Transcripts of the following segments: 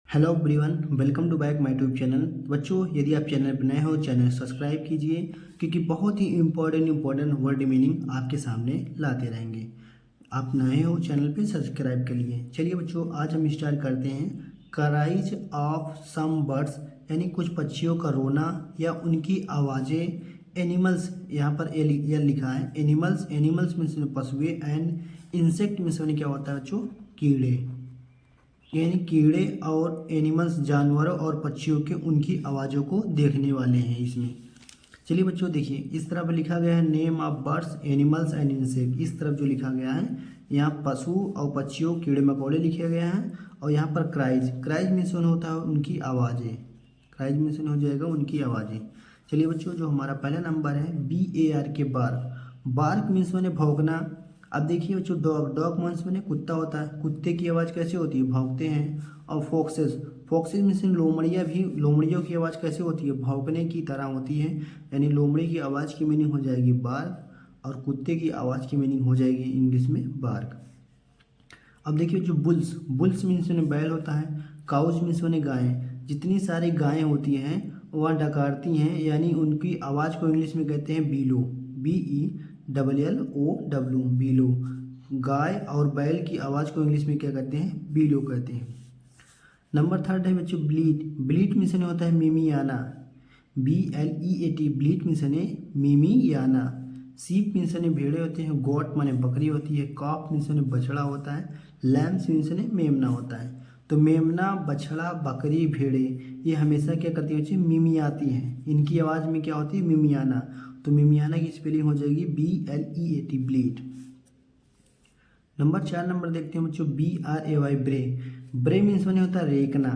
Hello everyone, welcome to back my YouTube channel. बच्चों, यदि आप चैनल पर नए हो, चैनल सब्सक्राइब कीजिए क्योंकि बहुत ही इम्पोर्टेंट वर्ड मीनिंग आपके सामने लाते रहेंगे। आप नए हो चैनल पे सब्सक्राइब के लिए। चलिए बच्चों, आज हम स्टार्ट करते हैं। कराइज ऑफ सम बर्ड्स, यानी कुछ पक्षियों का रोना या उनकी आवाज़ें। एनिमल्स, यहाँ पर यह लिखा है एनिमल्स। एनिमल्स मीन्स पशुएं। एंड इंसेक्ट मीन्स क्या होता है बच्चों? कीड़े। यानी कीड़े और एनिमल्स जानवरों और पक्षियों के उनकी आवाज़ों को देखने वाले हैं इसमें। चलिए बच्चों, देखिए इस तरफ लिखा गया है name of birds animals and insect. इस तरफ जो लिखा गया है यहाँ पशु और पक्षियों कीड़े मकोड़े लिखे गए हैं। और यहाँ पर क्राइज, क्राइज मीन्स होता है उनकी आवाज़ें। क्राइज मीन्स हो जाएगा उनकी आवाज़ें। चलिए बच्चों, जो हमारा पहला नंबर है BAR के बार्क। Bark means भौंकना। अब देखिए बच्चों, डॉग, डॉग मीन्स कुत्ता होता है। कुत्ते की आवाज़ कैसे होती है? भौंकते हैं। और फॉक्सेस, फॉक्सेस मीन्स लोमड़ियाँ भी, लोमड़ियों की आवाज़ कैसे होती है? भौंकने की तरह होती है। यानी लोमड़ी की आवाज़ की मीनिंग हो जाएगी बार्क, और कुत्ते की आवाज़ की मीनिंग हो जाएगी इंग्लिश में बार्क। अब देखिए जो बुल्स, बुल्स मीन्स बैल होता है। काउज मीन्स गाय। जितनी सारी गायें होती हैं वह डकारती हैं, यानी उनकी आवाज़ को इंग्लिश में कहते हैं बीलो। BELLOW, below. गाय और बैल की आवाज़ को इंग्लिश में क्या कहते हैं? बीलो कहते हैं। नंबर थर्ड है बच्चों ब्लीट। ब्लीट मीन्स होता है मिमियाना। BLEAT, ब्लीट means मिमियाना। सीप मीन्स भेड़े होते हैं। गोट माने बकरी होती है। कॉफ मीन्स बछड़ा होता है। लैम्स मीन्स मेमना होता है। तो मेमना, बछड़ा, बकरी, भेड़े ये हमेशा क्या करती है बच्चे? मिमियाती हैं। इनकी आवाज़ में क्या होती है? मिमियाना। तो मिमियाना की स्पेलिंग हो जाएगी BLEAT, ब्लीट। नंबर 4 नंबर देखते हैं बच्चों BRAY, ब्रे। ब्रे मीन्स होता है रेकना।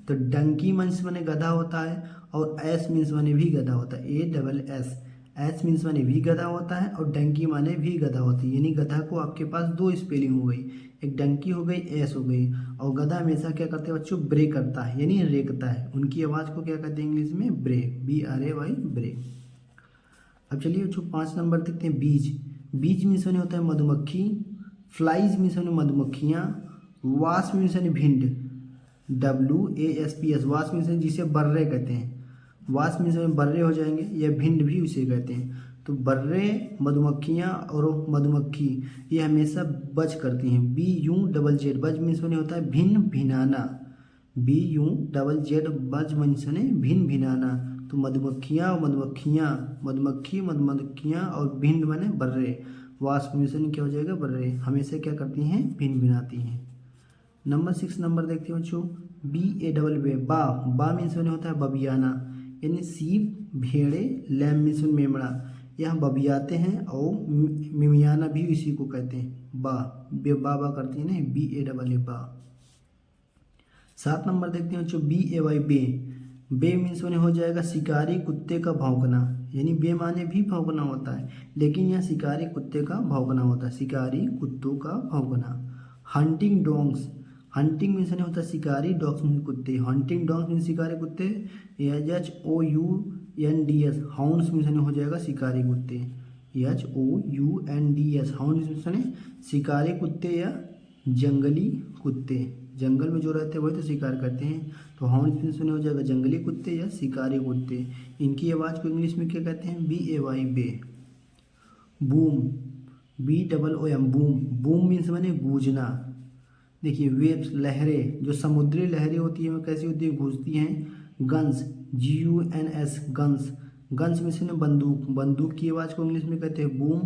तो डंकी मीन्स गधा होता है। और एस मीन्स भी गधा होता है। ASS, एस मीन्स भी गधा होता है और डंकी माने भी गधा होती है। यानी गधा को आपके पास दो स्पेलिंग हो गई, एक डंकी हो गई, एस हो गई। और गधा हमेशा क्या करते हैं बच्चों? ब्रे करता है, यानी रेकता है। उनकी आवाज़ को क्या कहते हैं इंग्लिश में? ब्रे, BRAY, ब्रे। अब चलिए बच्चों 5 नंबर देखते हैं बीज। बीज मीन्स होता है मधुमक्खी। फ्लाइज मीन्स मधुमक्खियाँ। वास मीन्स भिंड, WASPS, वास मीन्स जिसे बर्रे कहते हैं। वास मीन्स बर्रे हो जाएंगे, या भिंड भी उसे कहते हैं। तो बर्रे, मधुमक्खियाँ और मधुमक्खी ये हमेशा बज करती हैं। BUZZ, बज मीन्स होता है भिन्न भिनाना। BUZZ, बज मीन्स भिन्न भिनाना। तो मधुमक्खियाँ और मधुमक्खियाँ, मधुमक्खी मधुमक्खियाँ और भिंड माने बर्रे। वास्प मिशन क्या हो जाएगा? बर्रे। हमेशा क्या करती हैं? भिन्न भिनाती हैं। नंबर 6 नंबर देखते हैं बच्चों BAWA, बा। बा मीन्स होता है बबियाना। यानी सीप, भेड़े, लैम मीन्स मेमड़ा, यहाँ बबियाते हैं। और मिमियाना भी इसी को कहते हैं। बा, बा करती है ना, BAWA, बा। 7 नंबर देखते हैं बच्चों BAY, बे। बे मीन्स हो जाएगा शिकारी कुत्ते का भौंकना। यानी बे माने भी भौंकना होता है, लेकिन यहाँ शिकारी कुत्ते का भौंकना होता है। शिकारी कुत्तों का भौंकना। हंटिंग डॉग्स, हंटिंग मीन्स होता है शिकारी, डॉग्स मीन्स कुत्ते। हंटिंग डॉग्स मीन्स शिकारी कुत्ते। HOUNDS, हाउंड्स मीन्स हो जाएगा शिकारी कुत्ते। HOUNDS, हाउंड्स मीन्स शिकारी कुत्ते या जंगली कुत्ते। जंगल में जो रहते हैं वही तो शिकार करते हैं। तो हाउंड मीन्स हो जाएगा जंगली कुत्ते या शिकारी कुत्ते। इनकी आवाज़ को इंग्लिश में क्या कहते हैं? BAY, bay. Boom, BOOM, boom. Boom means गूंजना। देखिए वेव्स, लहरें, जो समुद्री लहरें होती हैं वो कैसी होती है? गूंजती हैं। Guns, GUNS, guns. Guns means बंदूक। बंदूक की आवाज़ को इंग्लिश में कहते हैं बूम।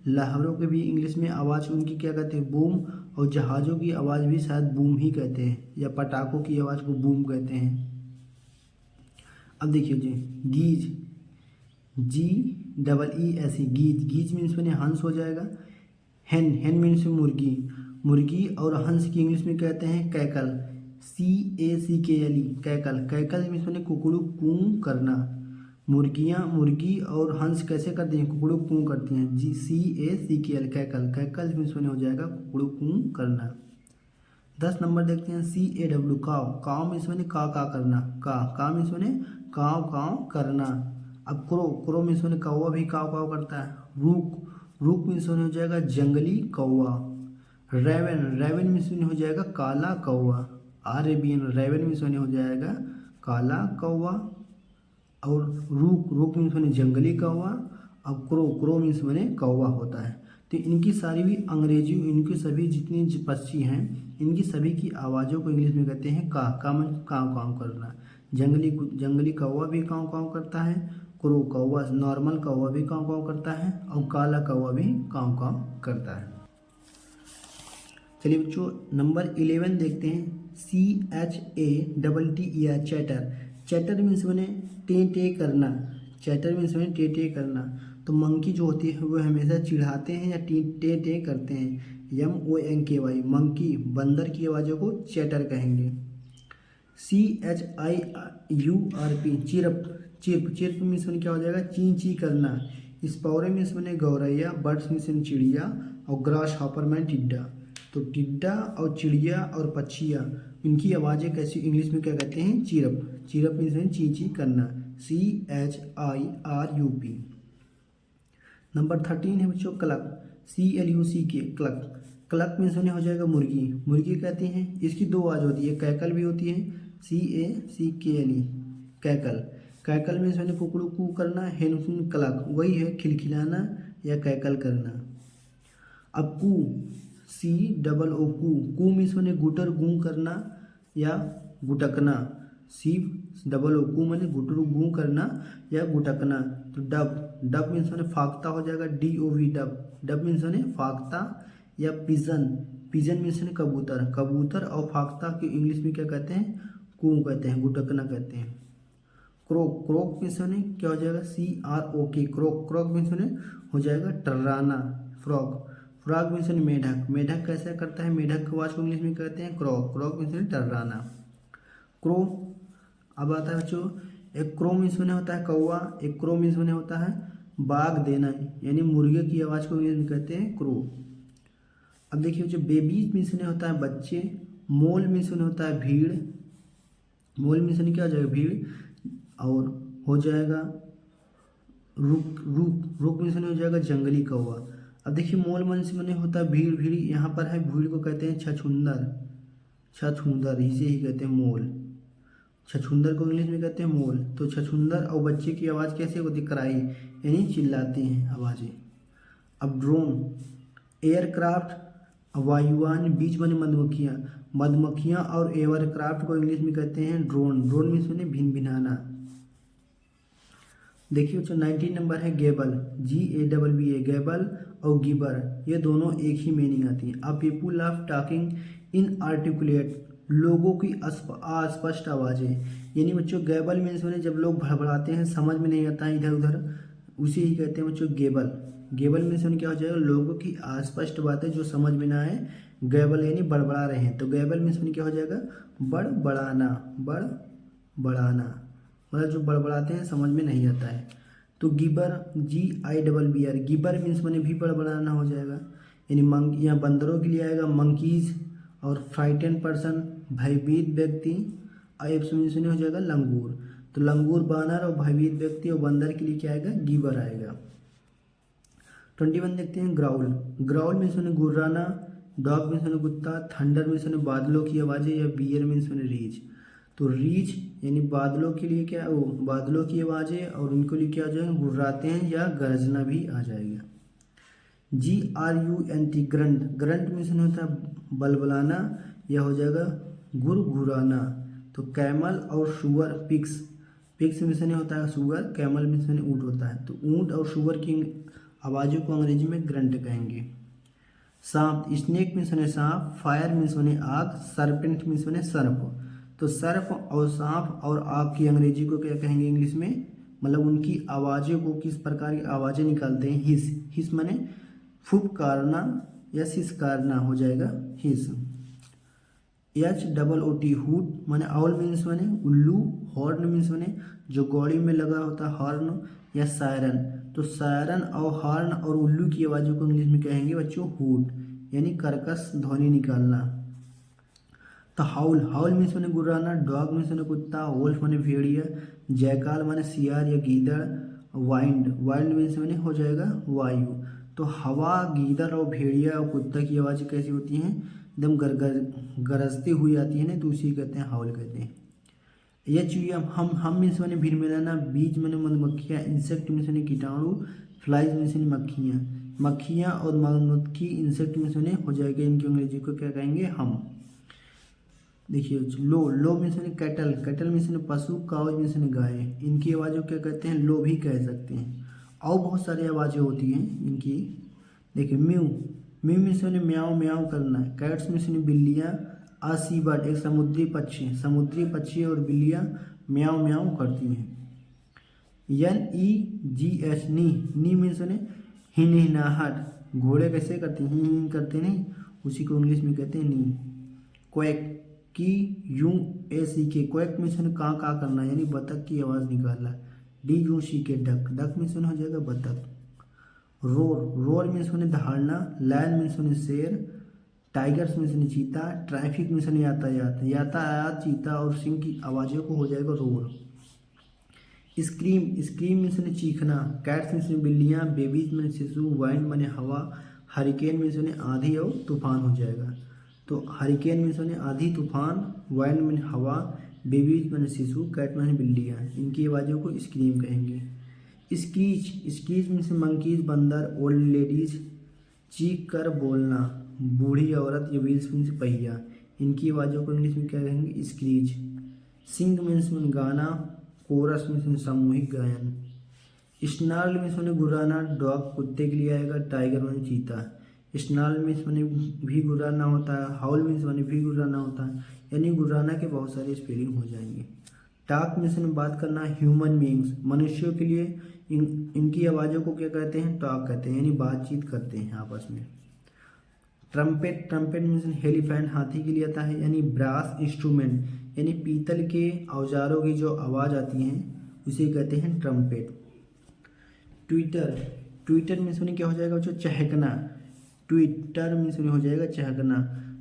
लहरों के भी इंग्लिश में आवाज़ उनकी क्या कहते हैं? बूम। और जहाज़ों की आवाज़ भी शायद बूम ही कहते हैं, या पटाखों की आवाज़ को बूम कहते हैं। अब देखिए जी गीज, GEES, गीज। गीज मीन्स हंस हो जाएगा। हेन, हेन मीन्स मुर्गी। मुर्गी और हंस की इंग्लिश में कहते हैं cackle, CACKLE, cackle. Cackle means कुकड़ू कूं करना। मुर्गियाँ, मुर्गी और हंस कैसे करती हैं? कुकड़ू कूं करती हैं। CACKL, cackle. कैकल मीन्स हो जाएगा कुकड़ू कूं करना। 10 नंबर देखते हैं CAW, काव। काव मीन्स का करना। का मीन्स काव काव करना। अब क्रो, क्रो मीन्स कौवा भी काव काव करता है। रूक, रूक मीन्स हो जाएगा जंगली कौवा। रेवन, रेवन मीन्स हो जाएगा काला कौवा। RABN रेवन मीन्स मैंने हो जाएगा काला कौवा, और रूक रूक मीन्स मैंने जंगली कौवा, अब क्रो क्रो मीन्स मैंने कौवा होता है। तो इनकी सारी भी अंग्रेजी, इनकी सभी जितनी पक्षी हैं इनकी सभी की आवाज़ों को इंग्लिश में कहते हैं का मन काँव काँव करना। जंगली कौवा भी काँव काँव करता है, क्रो कौवा नॉर्मल कौवा भी काँव काँव करता है, और काला कौवा भी काँव काँव करता है। चलिए बच्चों नंबर 11 देखते हैं। CHATTER chatter. चैटर मीन्स मैंने टे करना। चैटर मीन्स मैंने टे करना। तो मंकी जो होती है वो हमेशा चिढ़ाते हैं या टे करते हैं। MONKY मंकी, बंदर की आवाज़ों को चैटर कहेंगे। CHIRP chirp. चिरप मीन्स मैंने क्या हो जाएगा ची ची करना। स्पॉरे मीन्स मैंने गौरैया, बर्ड्स मीन्स मैंने चिड़िया, और ग्रास हॉपर मैन टिड्डा। तो टिड्डा और चिड़िया और पक्षियाँ इनकी आवाज़ें कैसी इंग्लिश में क्या कहते हैं चिरप। चिरप मीन्स मैंने ची ची करना। CHIRUP। नंबर 13 है बच्चों clock. CLUCK clock. Clock means मैंने हो जाएगा मुर्गी। मुर्गी कहते हैं, इसकी दो आवाज़ होती है, कैकल भी होती है, CACKLE कैकल। कैकल मीन्स मैंने कुकड़ू कू करना, हेन मीन्स क्लक, वही है खिलखिलाना या कैकल करना। अब कू COO कू मीन्स मैंने गुटर गूँ करना या गुटकना। COO कू मैंने गुटर गूँ करना या गुटकना। तो डब मीन्स मैंने फाख्ता हो जाएगा DOV डब मीन्स मैंने फाख्ता या पिजन मीन्स मैंने कबूतर और फाख्ता की इंग्लिश में क्या कहते हैं कू कहते हैं, गुटकना कहते हैं। क्रोक मीन्स मैंने क्या हो जाएगा CROK क्रोक मीन्स मैंने हो जाएगा टर्राना। फ्रॉग मीन्स मेढक कैसे करता है, मेढक की आवाज़ को इंग्लिश में कहते हैं क्रोक मीन्स टर्राना। क्रो। अब आता है बच्चों एक क्रो मीन्स में होता है कौवा, एक क्रो मीन्स में होता है बाग देना, यानी मुर्गे की आवाज़ को इंग्लिश में कहते हैं क्रो। अब देखिए बच्चों बेबीज मीन्स में होता है बच्चे, मोल मीन्स में होता है भीड़, मोल मीन्स में क्या हो जाएगा भीड़, और हो जाएगा रुक मीन्स में हो जाएगा जंगली कौवा। अब देखिए मोल मीन्स में होता है भीड़, यहाँ पर है भीड़ को कहते हैं छछूंदर, इसे ही कहते हैं मोल। छछूंदर को इंग्लिश में कहते हैं मोल। तो छछूंदर और बच्चे की आवाज़ कैसे होती कराई, यानी चिल्लाते हैं आवाज़ें। अब ड्रोन, एयरक्राफ्ट, वायुयान, बीच बने मधुमक्खियाँ और एयरक्राफ्ट को इंग्लिश में कहते हैं ड्रोन मीन्स मैंने भिनभिनाना। देखिए बच्चों 19 नंबर है गेबल, GABBA गेबल और गिबर, ये दोनों एक ही मीनिंग आती है। अब पीपुल ऑफ टॉकिंग इनआर्टिकुलेट, लोगों की अस्पष्ट आवाज़ें, यानी बच्चों गेबल मीन्स मैंने जब लोग भड़बड़ाते हैं समझ में नहीं आता है इधर उधर, उसे ही कहते हैं बच्चों गेबल। गेबल मीन्स मैंने क्या हो जाएगा लोगों की अस्पष्ट बातें जो समझ में ना आए, गेबल यानी बड़बड़ा रहे हैं, तो गेबल मीन्स मैंने क्या हो जाएगा बड़बड़ाना, मतलब जो बड़बड़ाते हैं समझ में नहीं आता है। तो गिबर, GIBBR गिबर मीन्स मैंने भी बड़बड़ाना हो जाएगा, यानी यहाँ बंदरों के लिए आएगा मंकीज, और फ्राइटेन पर्सन भयभीत व्यक्ति, एप्स मीन्स हो जाएगा लंगूर। तो लंगूर बानर और भयभीत व्यक्ति और बंदर के लिए क्या आएगा गिबर आएगा। 21 देखते हैं ग्राउल मीन्स गुर्राना, डॉग मीन्स कुत्ता, थंडर मीन्स बादलों की आवाज़ें, या बियर मीन्स रीच। तो रीच यानी बादलों के लिए क्या बादलों की आवाज़ें, और उनको लिए क्या आ जाएगा गुर्राते हैं या गरजना भी आ जाएगा। GRUNT ग्रंट मीन्स होता है बलबलाना या हो जाएगा गुरगुराना। तो कैमल और शुअर, पिक्स मीन्स होता है शुअर, कैमल मीन्स ऊँट होता है। तो ऊँट और शुअर की आवाज़ों को अंग्रेजी में ग्रंट कहेंगे। सांप, स्नेक मीन्स सांप, फायर मीन्स आग, सरपेंट मीन्स सर्प। तो सर्प और सांप और आग की अंग्रेजी को क्या कहेंगे इंग्लिश में, मतलब उनकी आवाज़ों को किस प्रकार की आवाज़ें निकालते हैं, हिस माने फुफकारना या सिसकारना हो जाएगा हिस। HOOT हूट माने आउल मीन्स उल्लू, हॉर्न मीन्स जो गौड़ी में लगा होता है हॉर्न, या सायरन। तो सायरन और हॉर्न और उल्लू की आवाज़ों को इंग्लिश में कहेंगे बच्चों हूट, यानी कर्कश ध्वनि निकालना। तो हाउल मीन्स गुर्राना, डॉग मीन्स कुत्ता, वोल्फ माने भेड़िया, जयकाल माने सियार या गीदड़, वाइंड मीन्स हो जाएगा वायु। तो हवा, गीदड़ और भेड़िया और कुत्ता की आवाज़ें कैसी होती हैं, एकदम गरजते हुए आती है ना, तो उसी कहते हैं हाउल कहते हैं। एच यू एम हम मीन्स मैंने भीड़ मिलाना, बीज मैंने मधुमक्खियाँ, इंसेक्ट मीन्स मैंने कीटाणु, फ्लाइज मीन्स मैंने मक्खियाँ और मधुमक्खी, इंसेक्ट मीन्स मैंने हो जाएगा, इनकी अंग्रेजी को क्या कहेंगे हम। देखिए लो मीन्स मैंने कैटल मीन्स मैंने पशु, काउज मीन्स मैंने गाय, इनकी आवाज़ों को क्या कहते हैं, लो भी कह सकते हैं। और बहुत सारी आवाज़ें होती हैं इनकी। देखिए म्यू मीन्स मैंने म्याऊं म्याऊं करना है, कैट्स मीन्स मैंने बिल्लियाँ, सी बर्ड एक समुद्री पक्षी और बिल्लियाँ म्याऊं म्याऊं करती हैं। NEGH नी मीन्स मैंने हिनहिनाहट, घोड़े कैसे करते हैं, हिन करते नहीं, उसी को इंग्लिश में कहते हैं नी। क्वैक QUACK, क्वैक मीन्स मैंने कहाँ करना, यानी बतख की आवाज़ निकालना। DUCK डक मीन्स मैंने हो जाएगा बतख। रोर मीन्स मैंने दहाड़ना, लायन मीन्स मैंने शेर, टाइगर्स मीन्स मैंने चीता, ट्रैफिक मीन्स मैंने यातायात चीता और सिंह की आवाज़ों को हो जाएगा रोर। स्क्रीम मीन्स मैंने चीखना, कैट्स मीन्स मैंने बिल्लियाँ, बेबीज मैंने शिशु, वाइंड मैंने हवा, हरिकेन मीन्स मैंने आंधी और तूफान हो जाएगा। तो हरिकेन मीन्स मैंने आंधी तूफान, वाइंड मैंने हवा, बेबीज मैंने शिशु, कैट मैंने बिल्लियाँ, इनकी आवाज़ों को स्क्रीम कहेंगे। स्क्रीच मीन्स मंकीज बंदर, ओल्ड लेडीज, चीख कर बोलना, बूढ़ी औरत, या व्हील्स मीन्स पहिया, इनकी आवाज़ों को इंग्लिश में क्या कहेंगे, स्क्रीच। सिंग मीन्स मैंने गाना, कोरस मीन्स मैंने सामूहिक गायन। स्नार्ल मीन्स मैंने गुर्राना, डॉग कुत्ते के लिए आएगा, टाइगर मैंने चीता। स्नार्ल मीन्स मैंने भी गुर्राना होता है, हाउल मीन्स मैंने भी गुर्राना होता है, यानी गुर्राना के बहुत सारे स्पेलिंग हो जाएंगे। टॉक मीन्स मैंने बात करना, ह्यूमन बींग्स मनुष्यों के लिए इनकी आवाज़ों को क्या कहते हैं, टॉक कहते हैं, यानी बातचीत करते हैं आपस में। ट्रम्पेट मीन्स हेलीफेंट हाथी के लिए आता है, यानी ब्रास इंस्ट्रूमेंट, यानी पीतल के औजारों की जो आवाज़ आती हैं उसे कहते हैं ट्रम्पेट। ट्विटर मीन्स मैंने क्या हो जाएगा बच्चों, चहकना, ट्विटर मीन्स मैंने हो जाएगा चहकना।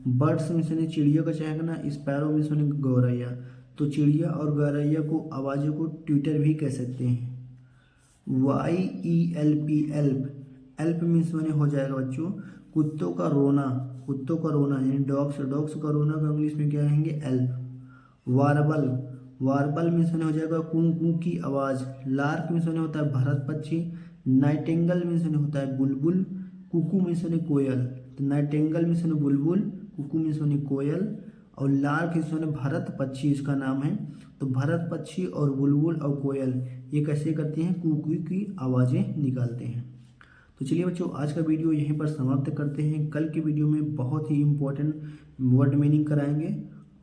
बर्ड्स मीन्स मैंने चिड़िया का चहकना, स्पैरो मीन्स मैंने गौरैया, तो चिड़िया और गौरैया को आवाज़ों को ट्विटर भी कह सकते हैं। YELP एल्प मीन्स मैंने हो जाएगा बच्चों कुत्तों का रोना, यानी डॉग्स का रोना को इंग्लिश में क्या कहेंगे, एल्प। वार्बल मीन्स मैंने हो जाएगा कूं कूं की आवाज़। लार्क मीन्स मैंने होता है भरत पक्षी। नाइटिंगेल मीन्स मैंने होता है बुलबुल। कुकू मीन्स मैंने कोयल, तो नाइटिंगेल मीन्स मैंने बुलबुल, कुकू मीन्स मैंने कोयल, और लार्क मीन्स मैंने भरत पक्षी इसका नाम है। तो भरत पक्षी और बुलबुल और कोयल ये कैसे करती हैं, कुकू की आवाज़ें निकालते हैं। तो चलिए बच्चों आज का वीडियो यहीं पर समाप्त करते हैं। कल के वीडियो में बहुत ही इंपॉर्टेंट वर्ड मीनिंग कराएंगे।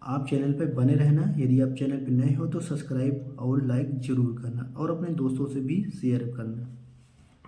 आप चैनल पर बने रहना। यदि आप चैनल पर नए हो तो सब्सक्राइब और लाइक ज़रूर करना और अपने दोस्तों से भी शेयर करना।